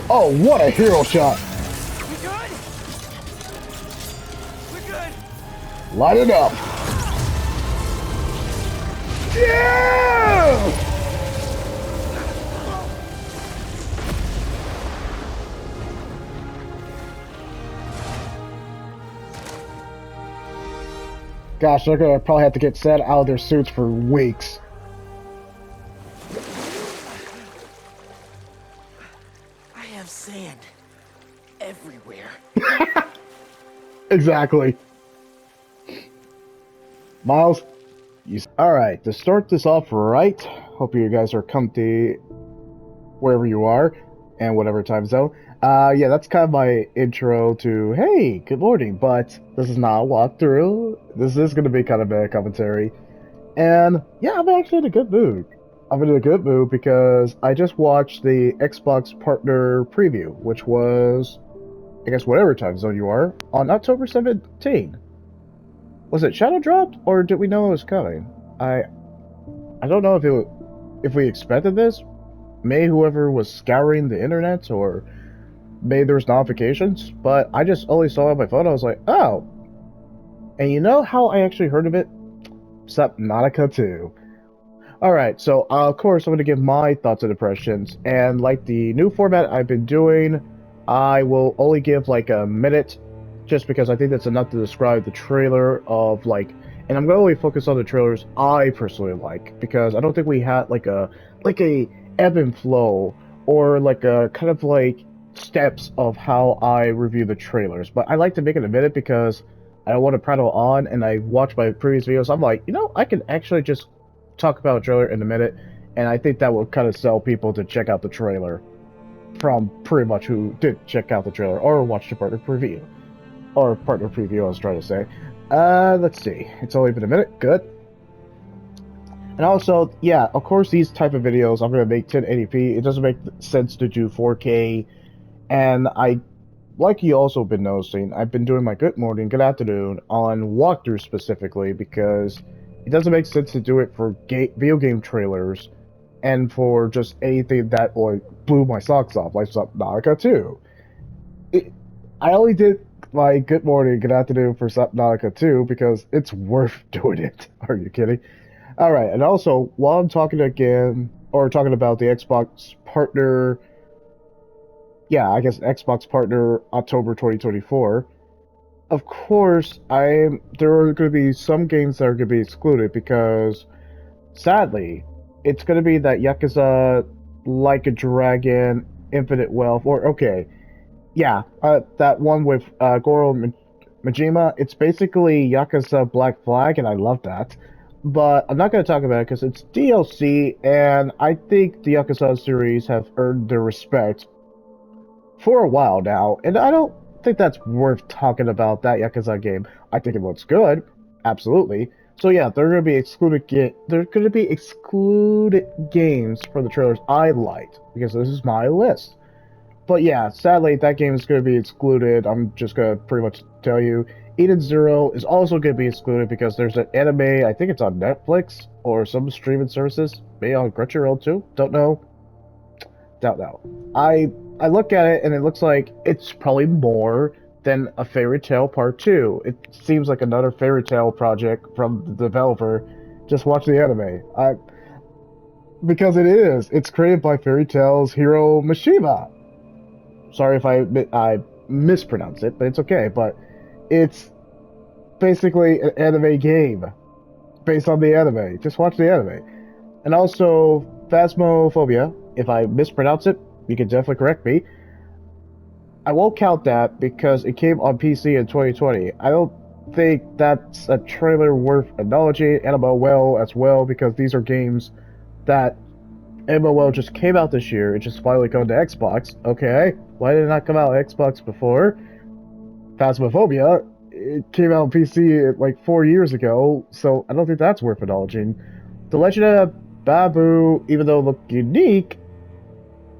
Oh, what a hero shot! We good? We're good. Light it up! Yeah! Gosh, they're gonna probably have to get set out of their suits for weeks. I have sand everywhere. Exactly. Miles, Alright, to start this off right, hope you guys are comfy wherever you are, and whatever time zone. Yeah, that's kind of my intro to, hey, good morning, but this is not a walkthrough. This is going to be kind of a commentary. And yeah, I'm actually in a good mood. I'm in a good mood because I just watched the Xbox partner preview, which was, I guess, whatever time zone you are, on October 17th. Was it shadow dropped, or did we know it was coming? I don't know if we expected this. May whoever was scouring the internet, or may there's notifications, but I just only saw it on my phone. I was like, oh. And you know how I actually heard of it? Subnautica 2. Alright, so of course I'm going to give my thoughts and impressions, and like the new format I've been doing, I will only give like a minute, just because I think that's enough to describe the trailer of like, and I'm going to only focus on the trailers I personally like, because I don't think we had like a ebb and flow, or like a kind of like steps of how I review the trailers, but I like to make it a minute because I don't want to prattle on, and I watch my previous videos, I'm like, you know, I can actually just talk about a trailer in a minute, and I think that will kind of sell people to check out the trailer from pretty much who did check out the trailer or watch the partner preview. Or partner preview, I was trying to say. Let's see. It's only been a minute. Good. And also, yeah, of course, these type of videos, I'm going to make 1080p. It doesn't make sense to do 4K. And like you also been noticing, I've been doing my good morning, good afternoon on walkthroughs specifically because it doesn't make sense to do it for video game trailers and for just anything that like blew my socks off, like Subnautica 2. I only did my good morning, good afternoon for Subnautica 2 because it's worth doing it. Are you kidding? Alright, and also, while I'm talking again, or talking about the Xbox partner, yeah, I guess Xbox partner October 2024, of course, there are going to be some games that are going to be excluded because, sadly, it's going to be that Yakuza Like a Dragon, Infinite Wealth, or okay, yeah, that one with Goro Majima. It's basically Yakuza Black Flag, and I love that. But I'm not going to talk about it because it's DLC, and I think the Yakuza series have earned their respect for a while now, and I don't think that's worth talking about that Yakuza game. I think it looks good, absolutely. So yeah, they're gonna be they're gonna be excluded games from the trailers I liked because this is my list. But yeah, sadly that game is gonna be excluded. I'm just gonna pretty much tell you. Eden Zero is also gonna be excluded because there's an anime. I think it's on Netflix or some streaming services, maybe on Crunchyroll too. Don't know. Don't know. I look at it and it looks like it's probably more than a Fairy Tail Part 2. It seems like another Fairy Tail project from the developer. Just watch the anime. Because it is. It's created by Fairy Tail's Hiro Mishima. Sorry if I mispronounce it, but it's okay. But it's basically an anime game based on the anime. Just watch the anime. And also, Phasmophobia. If I mispronounce it, you can definitely correct me. I won't count that because it came on PC in 2020. I don't think that's a trailer worth acknowledging. MMOL as well, because these are games that MMOL just came out this year. It just finally come to Xbox. Okay, why did it not come out on Xbox before? Phasmophobia, it came out on PC like 4 years ago, so I don't think that's worth acknowledging. The Legend of Babu, even though it looked unique,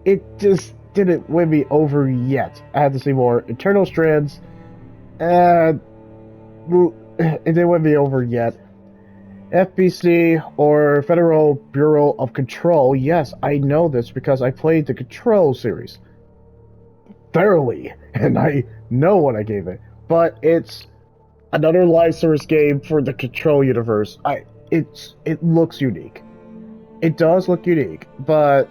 it just didn't win me over yet. I had to see more. Eternal Strands, and it didn't win me over yet. FBC, or Federal Bureau of Control, yes, I know this because I played the Control series. thoroughly, and I know what I gave it. But it's another live service game for the Control universe. It looks unique. It does look unique, but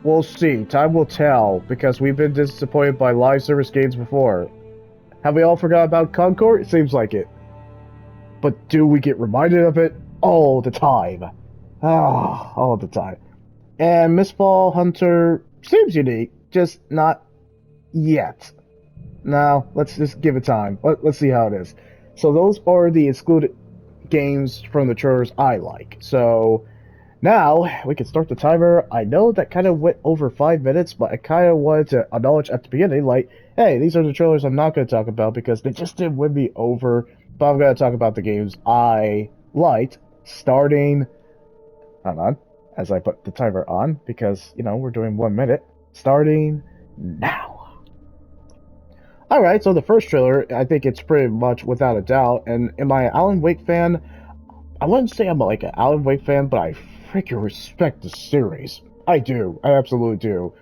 we'll see. Time will tell, because we've been disappointed by live service games before. Have we all forgot about Concord? It seems like it. But do we get reminded of it all the time? Ah, all the time. And Mistfall Hunter seems unique, just not yet. Now, let's just give it time. Let's see how it is. So those are the excluded games from the trailers I like. So now we can start the timer. I know that kind of went over 5 minutes, but I kind of wanted to acknowledge at the beginning, like, hey, these are the trailers I'm not going to talk about because they just didn't win me over. But I'm going to talk about the games I liked, starting... Hold on, as I put the timer on, because, you know, we're doing 1 minute. Starting now. Alright, so the first trailer, I think it's pretty much without a doubt, and am I an Alan Wake fan? I wouldn't say I'm like an Alan Wake fan, but I freaking respect the series. I do. I absolutely do.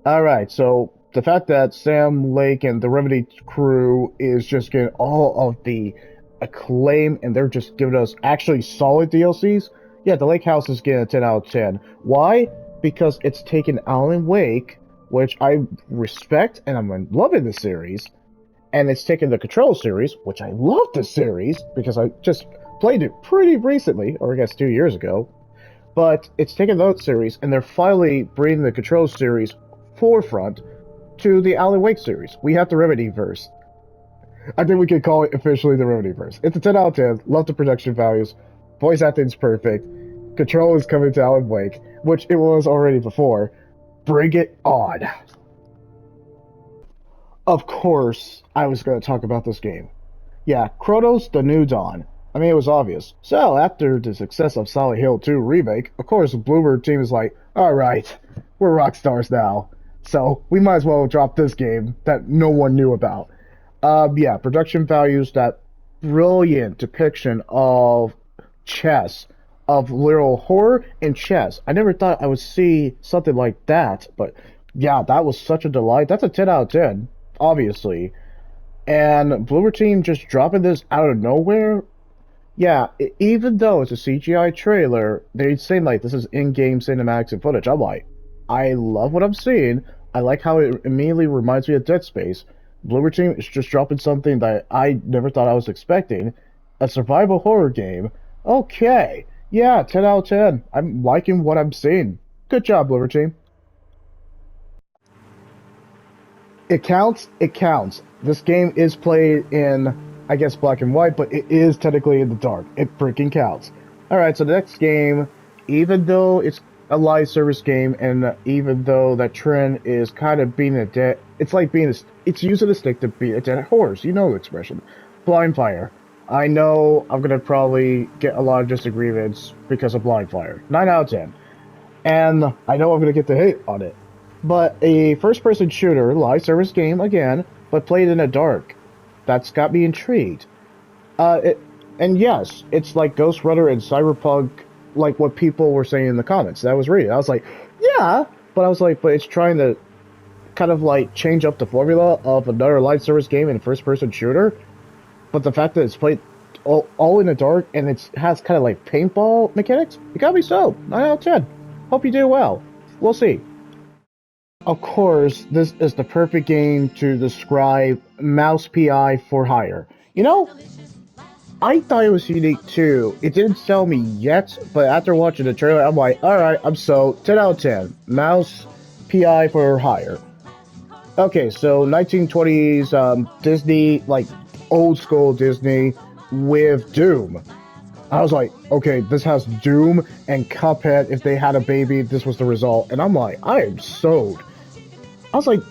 Alright, so the fact that Sam Lake and the Remedy crew is just getting all of the acclaim, and they're just giving us actually solid DLCs, yeah, the Lake House is getting a 10 out of 10. Why? Because it's taken Alan Wake, which I respect, and I'm loving the series, and it's taken the Control series, which I love the series, because I just played it pretty recently, or I guess 2 years ago, but it's taken that series, and they're finally bringing the Control series forefront to the Alan Wake series. We have the Remedy-verse. I think we can call it officially the Remedy-verse. It's a 10 out of 10, love the production values, voice acting's perfect, Control is coming to Alan Wake, which it was already before. Bring it on. Of course, I was going to talk about this game. Yeah, Chronos: The New Dawn. I mean, it was obvious. So, after the success of Silent Hill 2 Remake, of course, the Bloober team is like, alright, we're rock stars now. So, we might as well drop this game that no one knew about. Yeah, production values, that brilliant depiction of chess, of literal horror and chess. I never thought I would see something like that, but yeah, that was such a delight. That's a 10 out of 10, obviously. And Bloober Team just dropping this out of nowhere. Yeah, even though it's a CGI trailer, they say like this is in-game cinematics and footage. I'm like, I love what I'm seeing. I like how it immediately reminds me of Dead Space. Bloober Team is just dropping something that I never thought I was expecting. A survival horror game. Okay. Yeah, 10 out of 10. I'm liking what I'm seeing. Good job, Bloober Team. It counts. It counts. This game is played in, I guess, black and white, but it is technically in the dark. It freaking counts. Alright, so the next game, even though it's a live service game, and even though that trend is kind of being a dead... It's like being it's using a stick to beat a dead horse. You know the expression. Blind Fire. I know I'm going to probably get a lot of disagreements because of Blind Fire. 9 out of 10. And I know I'm going to get the hate on it. But a first-person shooter, live service game, again, but played in the dark. That's got me intrigued. And yes, it's like Ghost Runner and Cyberpunk, like what people were saying in the comments that I was reading. I was like, yeah, but I was like, but it's trying to kind of like change up the formula of another live service game and first-person shooter. But the fact that it's played all in the dark and it has kind of like paintball mechanics, it got me sold. 9 out of 10. Hope you do well. We'll see. Of course, this is the perfect game to describe Mouse PI for hire. You know, I thought it was unique too. It didn't sell me yet, but after watching the trailer, I'm like, alright, I'm sold. 10 out of 10. Mouse PI for hire. Okay, so 1920s Disney, like old school Disney with Doom. I was like, okay, this has Doom and Cuphead. If they had a baby, this was the result. And I'm like, I am sold. I was like,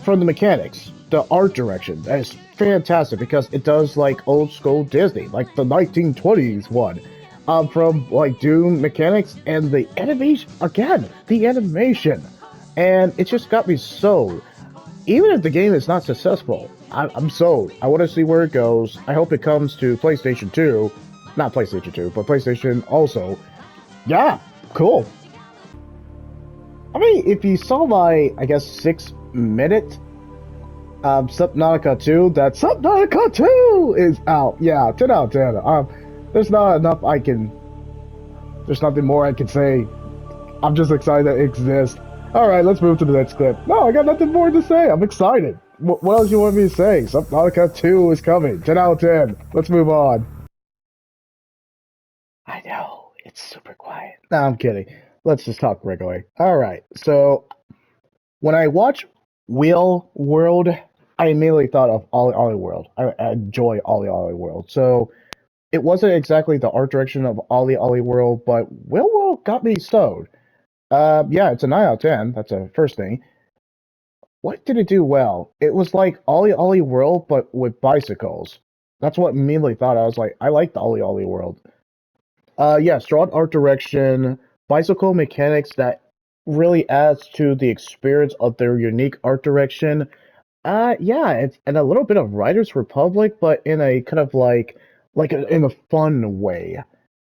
from the mechanics, the art direction, that is fantastic because it does like old school Disney, like the 1920s one. From like Doom mechanics and the animation, again, the animation. And it just got me sold. Even if the game is not successful, I'm sold. I want to see where it goes. I hope it comes to PlayStation 2. Not PlayStation 2, but PlayStation also. Yeah, cool. I mean, if you saw my, I guess, 6-minute Subnautica 2, that Subnautica 2 is out. Yeah, 10 out of 10. There's not enough there's nothing more I can say. I'm just excited that it exists. Alright, let's move to the next clip. No, I got nothing more to say. I'm excited. What else you want me to say? Subnautica 2 is coming. 10 out of 10. Let's move on. I know, it's super quiet. No, I'm kidding. Let's just talk regularly. Alright, so when I watch Wheel World, I immediately thought of Ollie Ollie World. I enjoy Ollie Ollie World. So it wasn't exactly the art direction of Ollie Ollie World, but Wheel World got me sewed. Yeah, it's a 9 out of 10. That's the first thing. What did it do well? It was like Ollie Ollie World, but with bicycles. That's what immediately thought. I was like, I like the Ollie Ollie World. Yeah, strong art direction, bicycle mechanics that really adds to the experience of their unique art direction. Yeah, it's and a little bit of Riders Republic, but in a kind of in a fun way.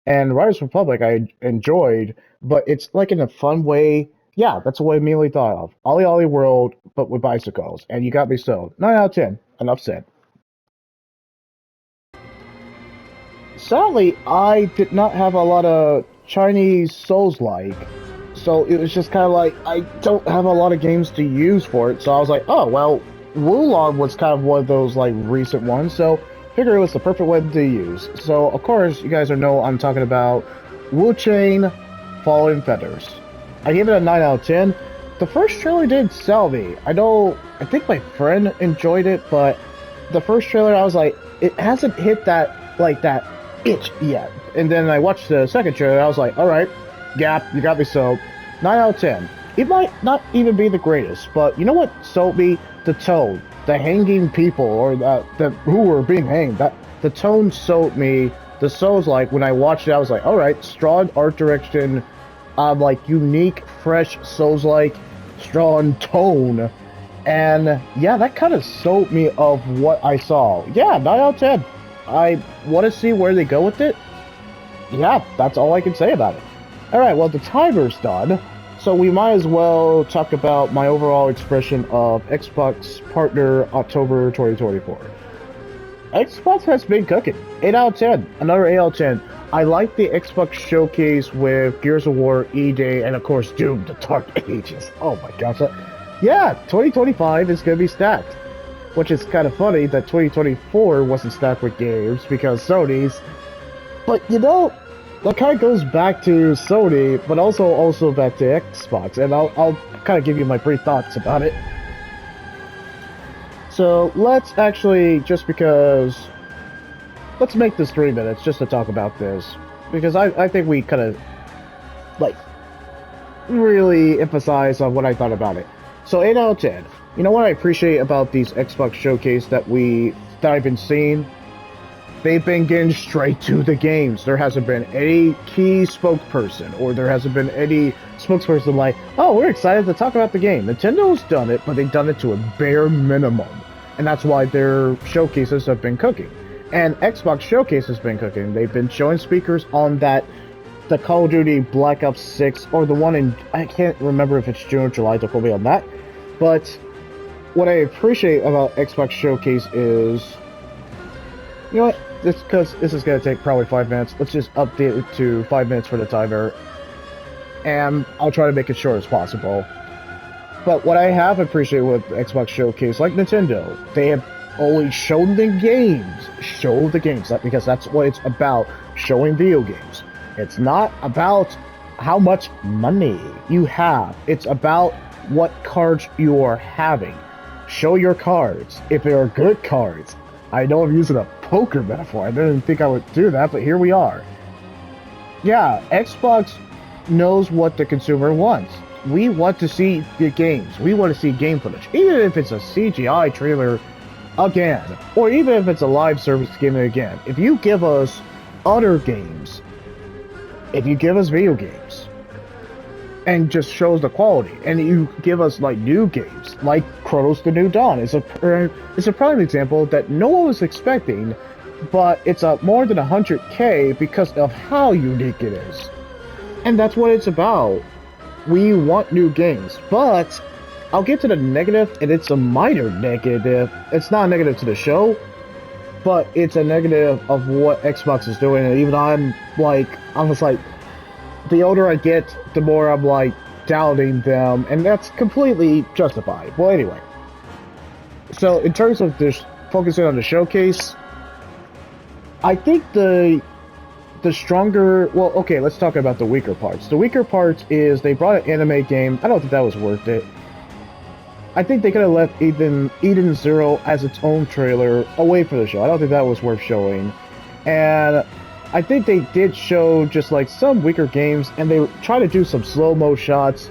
And Riders Republic I enjoyed, but it's like in a fun way. Yeah, that's what I immediately thought of. Ollie Ollie World, but with bicycles. And you got me sold. 9 out of 10. Enough said. Sadly, I did not have a lot of Chinese Souls-like. So it was just kind of like, I don't have a lot of games to use for it. So I was like, oh, well, Wulong was kind of one of those like recent ones. So figure it was the perfect one to use. So, of course, you guys know I'm talking about Wu Chain Fallen Feathers. I gave it a 9 out of 10. The first trailer didn't sell me. I think my friend enjoyed it, but the first trailer, I was like, it hasn't hit that itch yet. And then I watched the second trailer, I was like, alright, yeah, you got me sold. 9 out of 10. It might not even be the greatest, but you know what sold me? The tone. The hanging people, or who were being hanged. The tone sold me. The Souls, like, when I watched it, I was like, alright, strong art direction, like, unique, fresh Souls-like, strong tone. And, yeah, that kind of sold me of what I saw. Yeah, 9 out of 10. I want to see where they go with it. Yeah, that's all I can say about it. Alright, well, the timer's done. So we might as well talk about my overall expression of Xbox Partner October 2024. Xbox has been cooking. 8 out of 10. Another 8 out of 10. I like the Xbox Showcase with Gears of War, E-Day, and of course Doom, the Dark Ages. Oh my gosh. Yeah, 2025 is going to be stacked. Which is kind of funny that 2024 wasn't stacked with games because Sony's. But you know, that kind of goes back to Sony, but also back to Xbox, and I'll kind of give you my brief thoughts about it. So let's actually, let's make this 3 minutes just to talk about this, because I think we kind of like really emphasize on what I thought about it. So 8 out of 10. You know what I appreciate about these Xbox Showcase that I've been seeing? They've been getting straight to the games. There hasn't been any key spokesperson, or there hasn't been any spokesperson like, oh, we're excited to talk about the game. Nintendo's done it, but they've done it to a bare minimum. And that's why their showcases have been cooking. And Xbox Showcase has been cooking. They've been showing speakers on the Call of Duty Black Ops 6, or the one in, I can't remember if it's June or July, don't quote me on that. But what I appreciate about Xbox Showcase is, you know what, because this is going to take probably 5 minutes, let's just update it to 5 minutes for the timer, and I'll try to make it short as possible. But what I have appreciated with Xbox Showcase, like Nintendo, they have only shown the games. Show the games, because that's what it's about, showing video games. It's not about how much money you have, it's about what cards you are having. Show your cards, if they are good cards. I know I'm using a poker metaphor, I didn't think I would do that, but here we are. Yeah, Xbox knows what the consumer wants. We want to see the games, we want to see game footage, even if it's a CGI trailer again, or even if it's a live service game again. If you give us other games, if you give us video games, and just shows the quality, and you give us like new games, like Chronos: The New Dawn is a prime example that no one was expecting, but it's more than 100K because of how unique it is, and that's what it's about. we want new games, but I'll get to the negative, and it's a minor negative. It's not a negative to the show, but it's a negative of what Xbox is doing. And even I'm just like, the older I get, the more I'm like doubting them, and that's completely justified. Well, anyway, so in terms of this focusing on the showcase, I think the stronger, well, okay, let's talk about the weaker parts. The weaker parts is they brought an anime game. I don't think that was worth it. I think they could have left Eden Zero as its own trailer away for the show. I don't think that was worth showing. And I think they did show just like some weaker games, and they try to do some slow-mo shots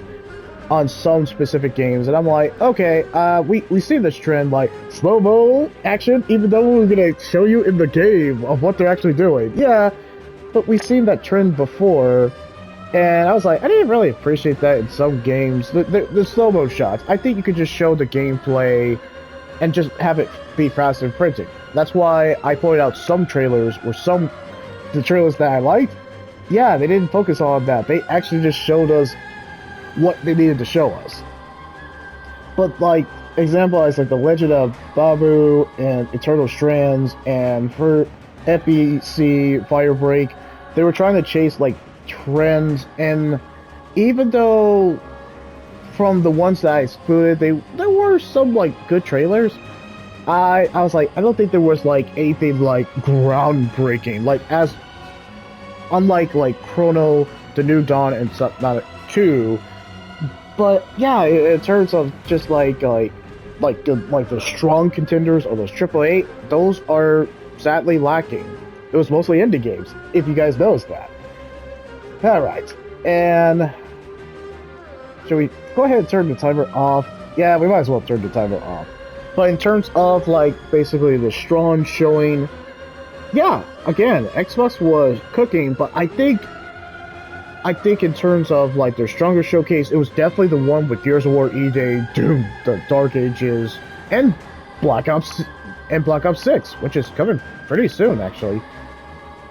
on some specific games. And I'm like, okay, we see this trend, like slow-mo action, even though we're going to show you in the game of what they're actually doing. Yeah, but we've seen that trend before, and I was like, I didn't really appreciate that in some games. The slow-mo shots, I think you could just show the gameplay and just have it be fast and frantic. That's why I pointed out some trailers where the trailers that I liked, yeah, they didn't focus on that. They actually just showed us what they needed to show us. But like, example is like The Legend of Babu and Eternal Strands, and for FEC Firebreak, they were trying to chase like trends, and even though from the ones that I excluded, there were some like good trailers, I was like, I don't think there was like anything like groundbreaking, like as unlike like Chrono, The New Dawn, and Subnautica 2. But yeah, in terms of just like the strong contenders or those AAA, those are sadly lacking. It was mostly indie games, if you guys noticed that. Alright, and should we go ahead and turn the timer off? Yeah, we might as well turn the timer off. But in terms of like basically the strong showing, yeah, again, Xbox was cooking, but I think in terms of like their stronger showcase, it was definitely the one with Gears of War, E-Day, Doom, the Dark Ages, and Black Ops 6, which is coming pretty soon, actually.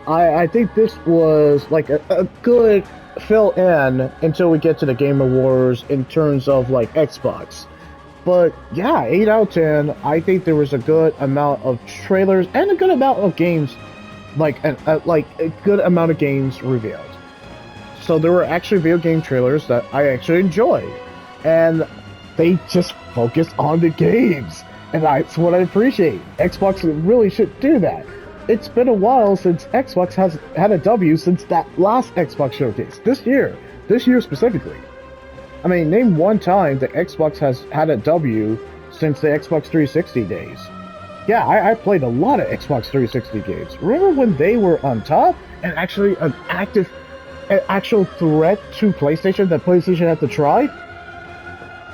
I think this was like a good fill-in until we get to the Game Awards in terms of like Xbox. But yeah, 8 out of 10. I think there was a good amount of trailers and a good amount of games, like a good amount of games revealed. So there were actually video game trailers that I actually enjoyed, and they just focused on the games, and that's what I appreciate. Xbox really should do that. It's been a while since Xbox has had a W since that last Xbox showcase. This year specifically. I mean, name one time that Xbox has had a W since the Xbox 360 days. Yeah, I played a lot of Xbox 360 games. Remember when they were on top and actually an actual threat to PlayStation that PlayStation had to try?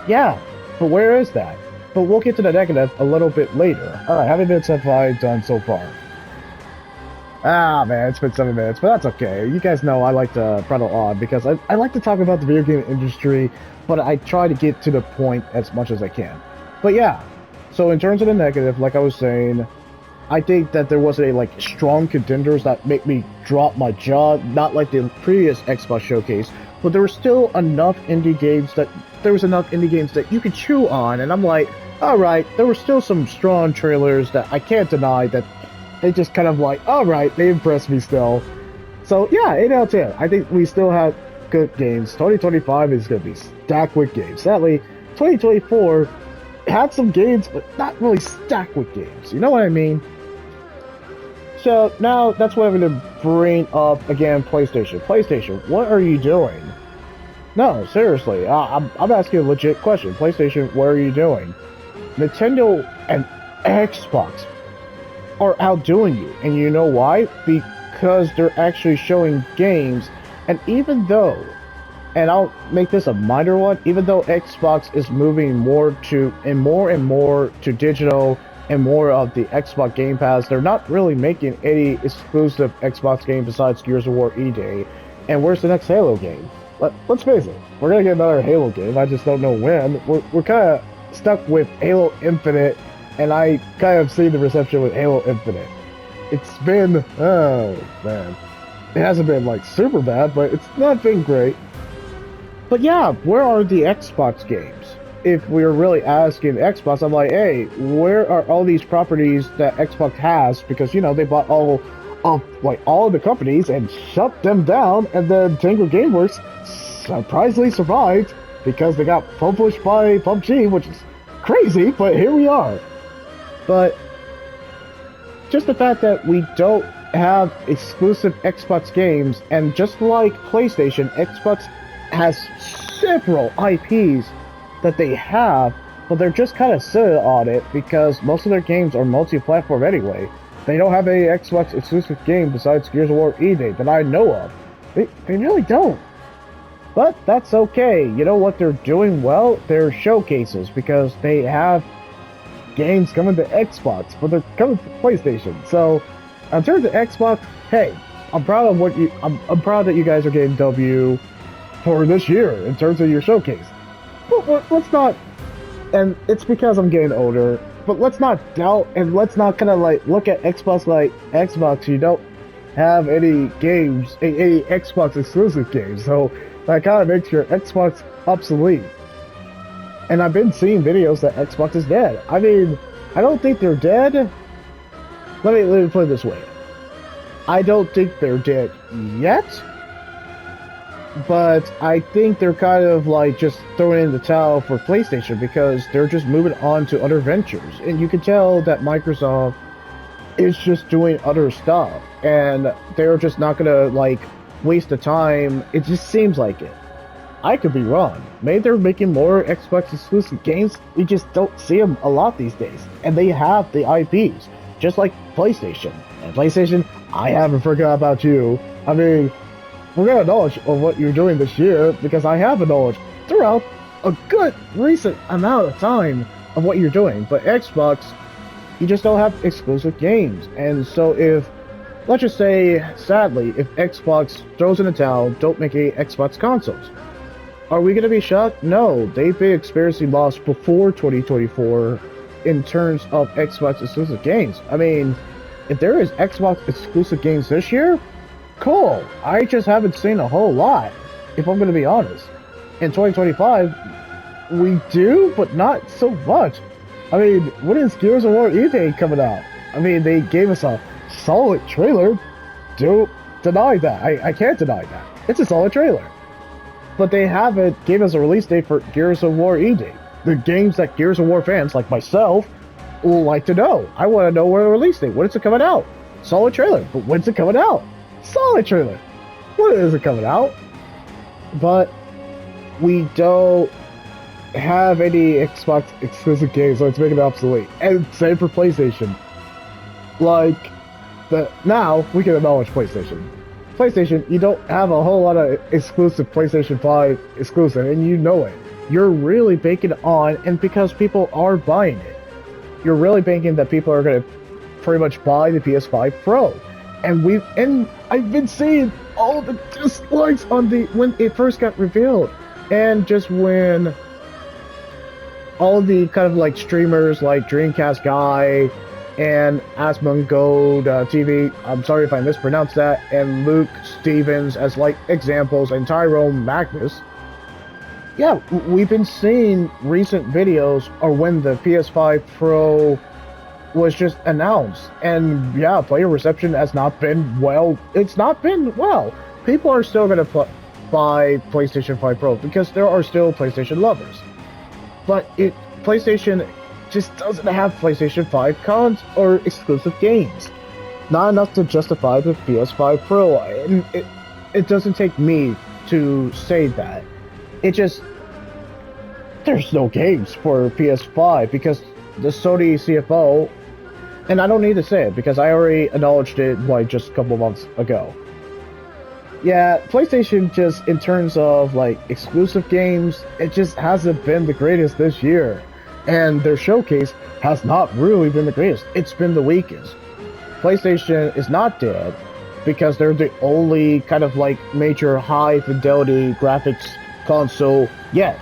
Yeah, but where is that? But we'll get to the negative a little bit later. Alright, how many minutes have I done so far? Ah, man, it's been 7 minutes, but that's okay. You guys know I like to prattle on because I like to talk about the video game industry, but I try to get to the point as much as I can. But yeah, so in terms of the negative, like I was saying, I think that there wasn't like strong contenders that make me drop my jaw, not like the previous Xbox showcase, but there were still enough indie games that you could chew on, and I'm like, alright, there were still some strong trailers that I can't deny that they just kind of like, alright, they impressed me still. So yeah, 8 out of 10. I think we still have good games. 2025 is going to be stacked with games. Sadly, 2024 had some games, but not really stacked with games. You know what I mean? So now that's what I'm going to bring up again. PlayStation. PlayStation, what are you doing? No, seriously, I'm asking a legit question. PlayStation, what are you doing? Nintendo and Xbox are outdoing you, and you know why? Because they're actually showing games, and even though, and I'll make this a minor one, even though Xbox is moving more and more to digital and more of the Xbox Game Pass, they're not really making any exclusive Xbox game besides Gears of War E-Day. And where's the next Halo game? Let's face it, we're gonna get another Halo game. I just don't know when. We're kind of stuck with Halo Infinite, and I kind of see the reception with Halo Infinite. It's been, oh man, it hasn't been like super bad, but it's not been great. But yeah, where are the Xbox games? If we're really asking Xbox, I'm like, hey, where are all these properties that Xbox has? Because they bought all the companies and shut them down, and then Tango Gameworks surprisingly survived because they got published by PUBG, which is crazy, but here we are. But just the fact that we don't have exclusive Xbox games, and just like PlayStation, Xbox has several IPs that they have, but they're just kind of sitting on it because most of their games are multi-platform anyway. They don't have any Xbox exclusive game besides Gears of War E-Day that I know of. They really don't. But that's okay. You know what they're doing well? They're showcases, because they have games coming to Xbox, but they're coming to PlayStation. So, in terms of Xbox, hey, I'm proud of I'm proud that you guys are getting W for this year in terms of your showcase. But let's not, and it's because I'm getting older, but let's not doubt, and let's not kind of like look at Xbox like Xbox. You don't have any games, any Xbox exclusive games, so that kind of makes your Xbox obsolete. And I've been seeing videos that Xbox is dead. I mean, I don't think they're dead. Let me put it this way. I don't think they're dead yet, but I think they're kind of like just throwing in the towel for PlayStation because they're just moving on to other ventures. And you can tell that Microsoft is just doing other stuff, and they're just not gonna like waste the time. It just seems like it. I could be wrong. Maybe they're making more Xbox exclusive games. We just don't see them a lot these days. And they have the IPs, just like PlayStation. And PlayStation, I haven't forgot about you. I mean, we're gonna knowledge of what you're doing this year because I have a knowledge throughout a good recent amount of time of what you're doing. But Xbox, you just don't have exclusive games. And so if, let's just say, sadly, if Xbox throws in a towel, don't make any Xbox consoles, are we going to be shocked? No, they've been experiencing loss before 2024 in terms of Xbox exclusive games. I mean, if there is Xbox exclusive games this year, cool. I just haven't seen a whole lot, if I'm going to be honest. In 2025, we do, but not so much. I mean, when is Gears of War E-Day coming out? I mean, they gave us a solid trailer. Don't deny that. I can't deny that. It's a solid trailer. But they haven't given us a release date for Gears of War E-Day. The games that Gears of War fans like myself will like to know. I want to know where the release date. When is it coming out? Solid trailer. But when's it coming out? Solid trailer. When is it coming out? But we don't have any Xbox exclusive games, so it's making it obsolete. And same for PlayStation. Like, now we can acknowledge PlayStation. PlayStation, you don't have a whole lot of exclusive PlayStation 5 exclusive, and you know it. You're really banking on, and because people are buying it, you're really banking that people are going to pretty much buy the PS5 Pro. And I've been seeing all the dislikes on when it first got revealed, and just when all the kind of like streamers like Dreamcast Guy and Asmongold TV, I'm sorry if I mispronounced that, and Luke Stevens as like examples, and Tyrone Magnus. Yeah, we've been seeing recent videos or when the PS5 Pro was just announced, and yeah, player reception has not been well. It's not been well. People are still gonna buy PlayStation 5 Pro because there are still PlayStation lovers, but PlayStation just doesn't have PlayStation 5 cons or exclusive games. Not enough to justify the PS5 Pro, and it doesn't take me to say that. It just, there's no games for PS5 because the Sony CFO, and I don't need to say it because I already acknowledged it like just a couple months ago. Yeah, PlayStation just, in terms of like exclusive games, it just hasn't been the greatest this year. And their showcase has not really been the greatest. It's been the weakest. PlayStation is not dead because they're the only kind of like major high fidelity graphics console. Yeah,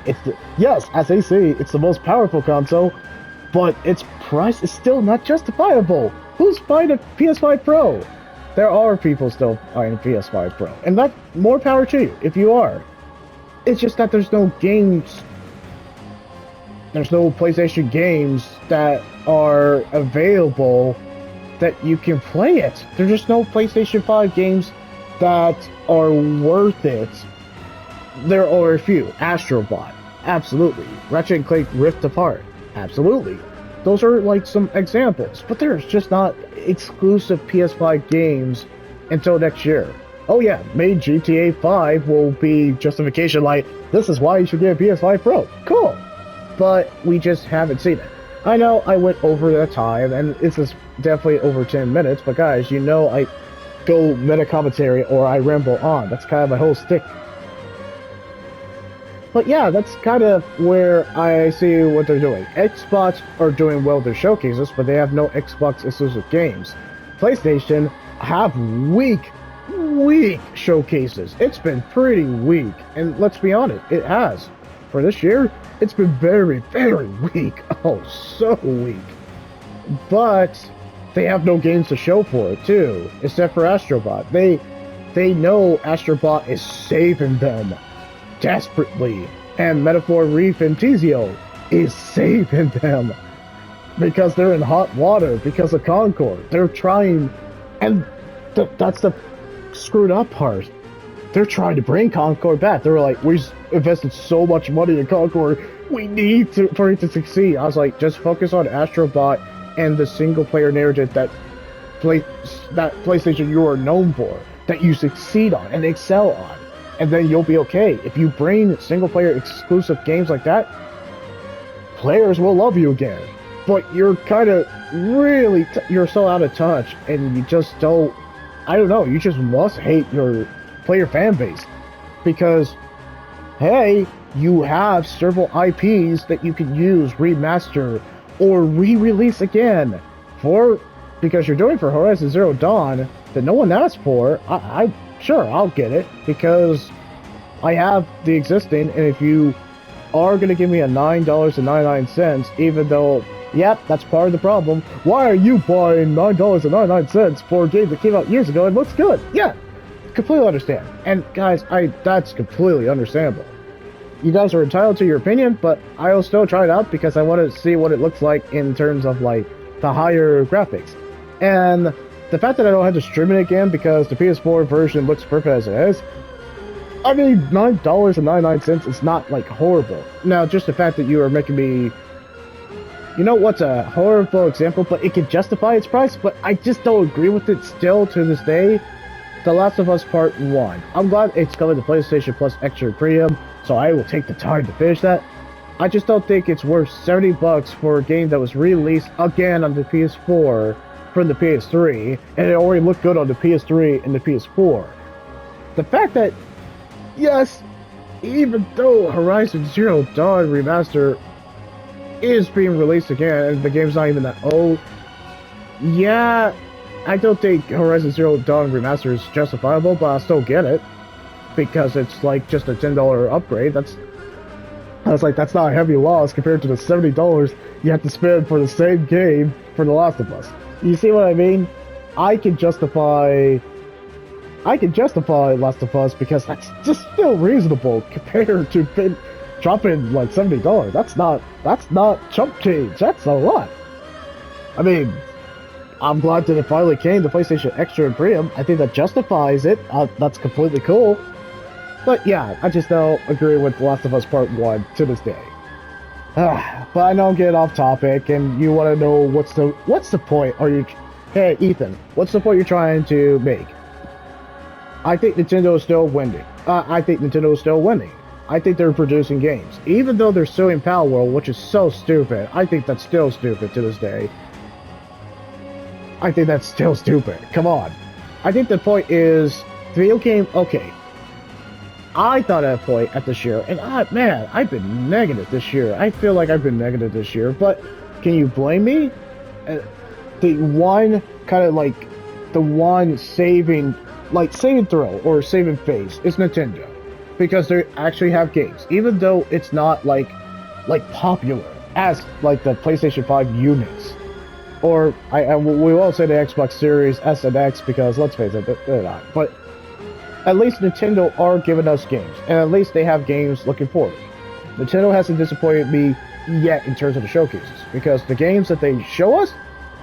yes, as they say, it's the most powerful console, but its price is still not justifiable. Who's buying a PS5 Pro? There are people still buying a PS5 Pro, and that's more power to you if you are. It's just that there's no games. There's no PlayStation games that are available that you can play it. There's just no PlayStation 5 games that are worth it. There are a few. Astrobot, absolutely. Ratchet and Clank Rift Apart, absolutely. Those are like some examples, but there's just not exclusive PS5 games until next year. Oh yeah, maybe GTA 5 will be justification like, this is why you should get a PS5 Pro. Cool. But we just haven't seen it. I know I went over that time, and this is definitely over 10 minutes, but guys, you know I go meta commentary or I ramble on. That's kind of my whole stick. But yeah, that's kind of where I see what they're doing. Xbox are doing well with their showcases, but they have no Xbox exclusive games. PlayStation have weak showcases. It's been pretty weak, and let's be honest, it has. For this year, it's been very, very weak. Oh, so weak. But they have no games to show for it, too, except for Astrobot. They know Astrobot is saving them desperately, and Metaphor Reef and Tizio is saving them because they're in hot water because of Concord. They're trying, and that's the screwed up part. They're trying to bring Concord back. They were like, we invested so much money in Concord, we need for it to succeed. I was like, just focus on Astrobot and the single player narrative that PlayStation you are known for, that you succeed on and excel on, and then you'll be okay. If you bring single player exclusive games like that, players will love you again. But you're kind of really you're so out of touch, and you just don't. I don't know. You just must hate your player fan base because, hey, you have several IPs that you can use, remaster, or re-release again because you're doing for Horizon Zero Dawn that no one asked for. I sure I'll get it because I have the existing, and if you are gonna give me a $9.99, even though, yep, that's part of the problem. Why are you buying $9.99 for a game that came out years ago and looks good? Yeah, completely understand. And guys, that's completely understandable. You guys are entitled to your opinion, but I'll still try it out because I want to see what it looks like in terms of like the higher graphics. And the fact that I don't have to stream it again because the PS4 version looks perfect as it is, I mean, $9.99 is not like horrible. Now, just the fact that you are making me, you know what's a horrible example, but it can justify its price, but I just don't agree with it still to this day. The Last of Us Part 1. I'm glad it's coming to PlayStation Plus Extra Premium, so I will take the time to finish that. I just don't think it's worth $70 for a game that was released again on the PS4 from the PS3, and it already looked good on the PS3 and the PS4. The fact that, yes, even though Horizon Zero Dawn Remaster is being released again, and the game's not even that old, yeah, I don't think Horizon Zero Dawn Remaster is justifiable, but I'll still get it because it's like just a $10 upgrade. I was like, that's not a heavy loss compared to the $70 you have to spend for the same game for The Last of Us. You see what I mean? I can justify Last of Us because that's just still reasonable compared to dropping like $70. That's not chump change. That's a lot. I mean, I'm glad that it finally came to PlayStation Extra and Premium. I think that justifies it. That's completely cool. But yeah, I just don't agree with The Last of Us Part 1 to this day. But I know I'm getting off topic, and you want to know what's the point? Hey Ethan, what's the point you're trying to make? I think Nintendo is still winning. I think they're producing games. Even though they're suing Palworld, which is so stupid, I think that's still stupid to this day. I think that's still stupid. Come on. I think the point is, the video game, okay. I thought at a point at this year, and man, I've been negative this year. I feel like I've been negative this year, but can you blame me? The one kind of like, the one saving throw or saving face is Nintendo. Because they actually have games. Even though it's not like popular as like the PlayStation 5 units. Or we will say the Xbox Series S and X because let's face it, they're not. But at least Nintendo are giving us games, and at least they have games looking forward. Nintendo hasn't disappointed me yet in terms of the showcases, because the games that they show us,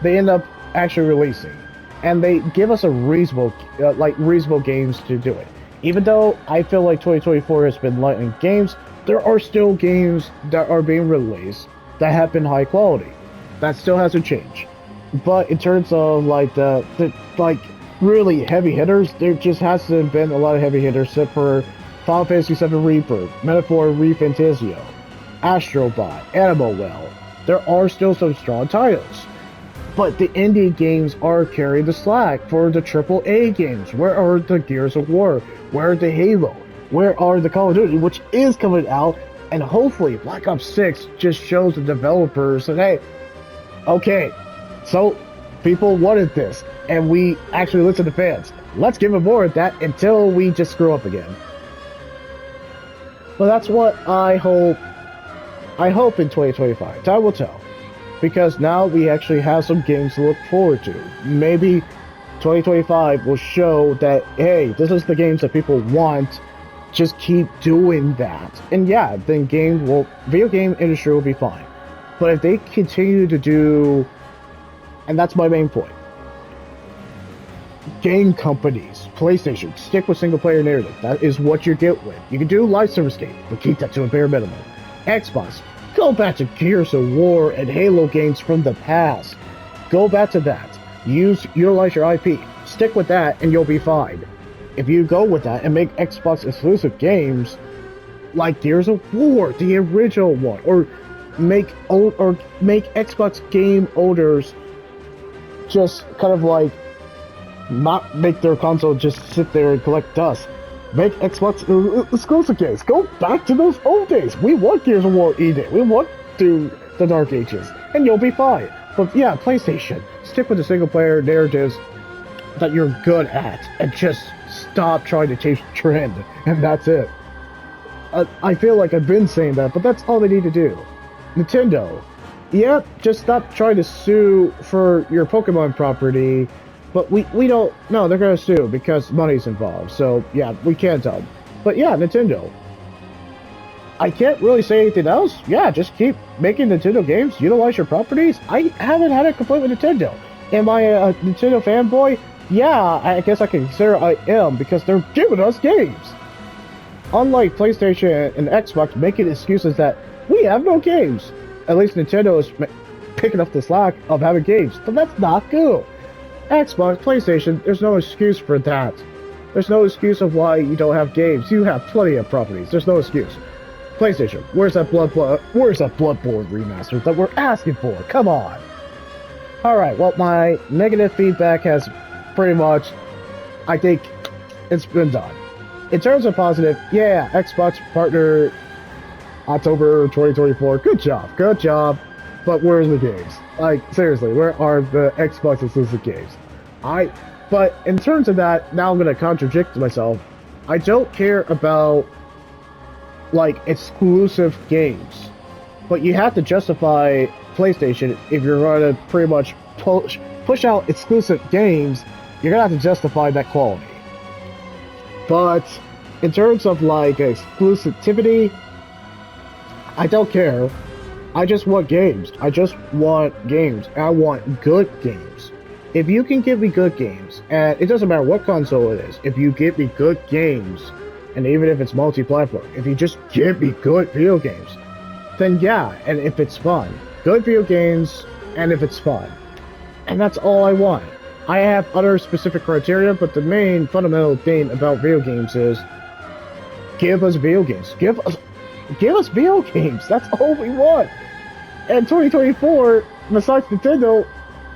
they end up actually releasing, and they give us a reasonable games to do it. Even though I feel like 2024 has been light in games, there are still games that are being released that have been high quality. That still hasn't changed. But in terms of like the like really heavy hitters, there just hasn't been a lot of heavy hitters except for Final Fantasy VII Rebirth, Metaphor ReFantazio, Astrobot, Animal Well. There are still some strong titles. But the indie games are carrying the slack for the AAA games. Where are the Gears of War? Where are the Halo? Where are the Call of Duty, which is coming out? And hopefully Black Ops 6 just shows the developers that, hey, okay, so people wanted this, and we actually listen to fans. Let's give them more of that until we just screw up again. Well, that's what I hope. I hope in 2025. Time will tell. Because now we actually have some games to look forward to. Maybe 2025 will show that, hey, this is the games that people want. Just keep doing that. And yeah, then video game industry will be fine. But if they continue to do, and that's my main point, game companies, PlayStation, stick with single player narrative. That is what you get with. You can do live service game, but keep that to a bare minimum. Xbox, go back to Gears of War and Halo games from the past. Go back to that. Utilize your IP. Stick with that and you'll be fine. If you go with that and make Xbox exclusive games like Gears of War, the original one, or make Xbox game owners just kind of like not make their console just sit there and collect dust. Make Xbox exclusive games. Go back to those old days. We want Gears of War E-Day. We want the Dark Ages. And you'll be fine. But yeah, PlayStation, stick with the single player narratives that you're good at. And just stop trying to chase trend. And that's it. I feel like I've been saying that, but that's all they need to do. Nintendo, yeah, just stop trying to sue for your Pokemon property. But we don't, no, they're going to sue because money's involved. So, yeah, we can't tell them. But yeah, Nintendo. I can't really say anything else. Yeah, just keep making Nintendo games. Utilize your properties. I haven't had a complaint with Nintendo. Am I a Nintendo fanboy? Yeah, I guess I can consider I am because they're giving us games. Unlike PlayStation and Xbox making excuses that we have no games. At least Nintendo is picking up the slack of having games. But that's not good. Xbox, PlayStation, there's no excuse for that. There's no excuse of why you don't have games. You have plenty of properties. There's no excuse. PlayStation, where's that Bloodborne remaster that we're asking for? Come on. Alright, well, my negative feedback has pretty much, I think, it's been done. In terms of positive, yeah, Xbox partner, October 2024, good job. But where's the games? Like, seriously, where are the Xbox exclusive games? But in terms of that, now I'm going to contradict myself. I don't care about, like, exclusive games. But you have to justify PlayStation if you're going to pretty much push out exclusive games. You're going to have to justify that quality. But in terms of, like, exclusivity, I don't care. I just want games. I want good games. If you can give me good games, and it doesn't matter what console it is, if you give me good games, and even if it's multi-platform, if you just give me good video games, then yeah, and if it's fun. Good video games, and if it's fun. And that's all I want. I have other specific criteria, but the main fundamental thing about video games is give us video games. Give us video games. That's all we want. And 2024, besides Nintendo,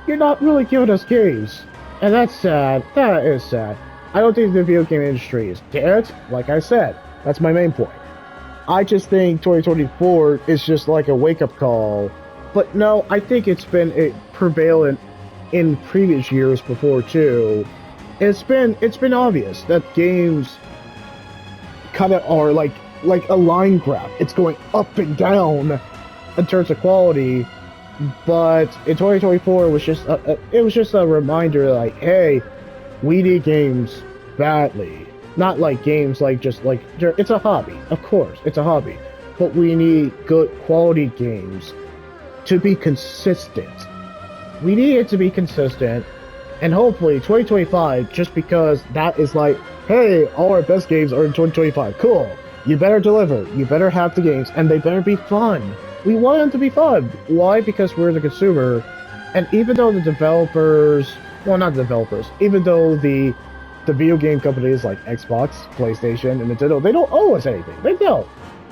you're not really giving us games. And that's sad. That is sad. I don't think the video game industry is dead. Like I said, that's my main point. I just think 2024 is just like a wake-up call. But no, I think it's been prevalent in previous years before too. It's been obvious that games kind of are like a line graph. It's going up and down in terms of quality, but in 2024 it was just a reminder like, hey, we need games badly. Not like games like just like it's a hobby. Of course, it's a hobby. But we need good quality games to be consistent. We need it to be consistent, and hopefully 2025, just because that is like, hey, all our best games are in 2025. Cool. You better deliver. You better have the games, and they better be fun. We want them to be fun. Why? Because we're the consumer, and even though the developers, well, not the developers, even though the video game companies like Xbox, PlayStation, and Nintendo, they don't owe us anything. They don't.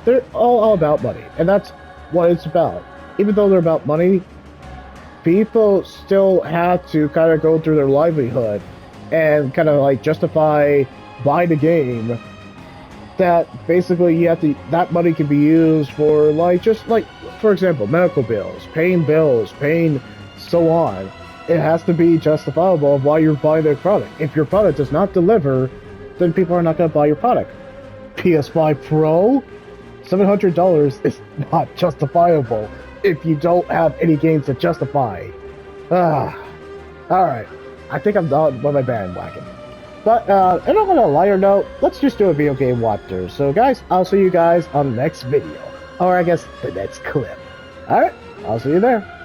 They're all about money, and that's what it's about. Even though they're about money, people still have to kind of go through their livelihood and kind of like justify buying the game. That basically you have to, that money can be used for like, just like, for example, medical bills, paying so on. It has to be justifiable of why you're buying their product. If your product does not deliver, then people are not going to buy your product. PS5 Pro, $700 is not justifiable if you don't have any games to justify. Alright. I think I'm done with my bandwagon. But, and on a lighter note, let's just do a video game walkthrough. So guys, I'll see you guys on the next video. Or I guess the next clip. Alright, I'll see you there.